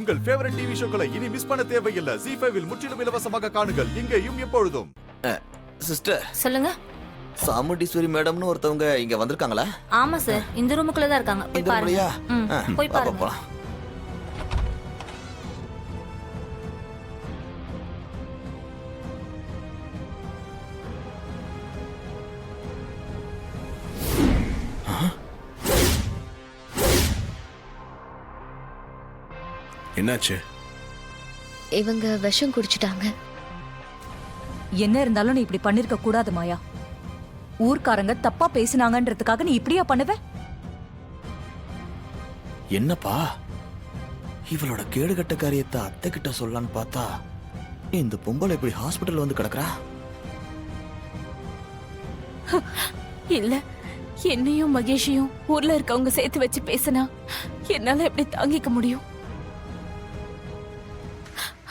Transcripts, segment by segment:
உங்கள் favourite TV ஷோக்களை இனி miss பண்ண தேவையில்லை. ZEE5 இல் முற்றிலும் இலவசமாக காணுங்கள், இங்கேயும் எப்பொழுதும். சிஸ்டர் சொல்லுங்க. சாமுண்டீஸ்வரி மேடம்னு ஒருத்தவங்க இங்க வந்திருக்காங்களா? ஆமா சார், இந்த ரூமுக்குள்ள தான் இருக்காங்க. போய் பாருங்க. போய் பாருங்க. என்னாச்சு? இவங்க விஷம் குடிச்சிட்டாங்க. என்ன இருந்தாலும் நீ இப்படி பண்ணிருக்க கூடாது மாயா. ஊர்க்காரங்க தப்பா பேசினாங்கன்றதுக்காக நீ இப்படியா பண்ணுவ? என்னப்பா இவளோட கேடுகட்ட காரியத்தை அத்தை கிட்ட சொல்லலான்னு பார்த்தா இந்த பொம்பளை இப்படி ஹாஸ்பிட்டல் வந்து கிடக்குறா. இல்ல, என்னையும் மகேஷையும் ஊர்ல இருக்கவங்க சேர்த்து வச்சு பேசினா என்னால எப்படி தாங்கிக்க முடியும்?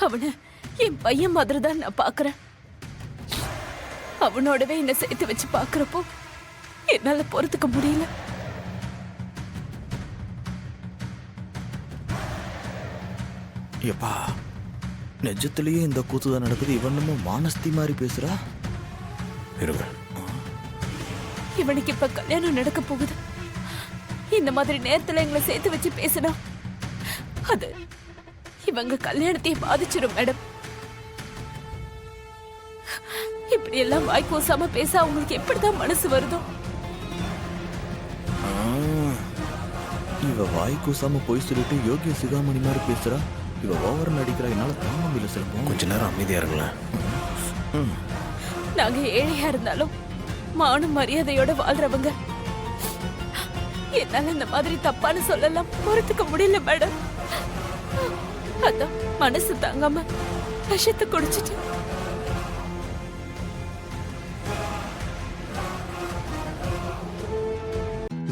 அவனை என் பையன் மாதிரி தான் நான் பாக்குறேன். அவனோடவே என்ன சேர்த்து வச்சு பாக்குறப்போ என்னால பொறுத்துக்க முடியல. எப்பா நிஜத்திலேயே இந்த கூத்துதான் நடக்குது. இவனுமோ மானஸ்தி மாதிரி பேசுறா. இருங்க, இவனுக்கு இப்ப கல்யாணம் நடக்க போகுது. இந்த மாதிரி நேரத்துல எங்களை சேர்த்து வச்சு பேசினா அது இவங்க கல்யாணத்தையே பாதிச்சிடும் மேடம். இப்படி எல்லாம் வாய் கூசாம பேச அவங்களுக்கு எப்படிதான் மனசு வருதோ? இவ வாய் கூசாம போய் சொல்லிட்டு யோகிய சிகாமணி மாதிரி பேசுறா. இவ ஓவர் நடிக்கிறா. என்னால தாங்க முடியல. சிலப்போம் கொஞ்ச நேரம் அமைதியா இருங்களேன். நாங்க ஏழையா இருந்தாலும் மான மரியாதையோட வாழ்றவங்க. என்னால இந்த மாதிரி தப்பான்னு சொல்லலாம் பொறுத்துக்க முடியல மேடம். அதான் மனசு தாங்காம விஷத்தை குடிச்சிட்டு.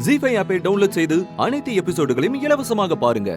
ZEE5 ஆப்பை டவுன்லோட் செய்து அனைத்து எபிசோடுகளையும் இலவசமாக பாருங்க.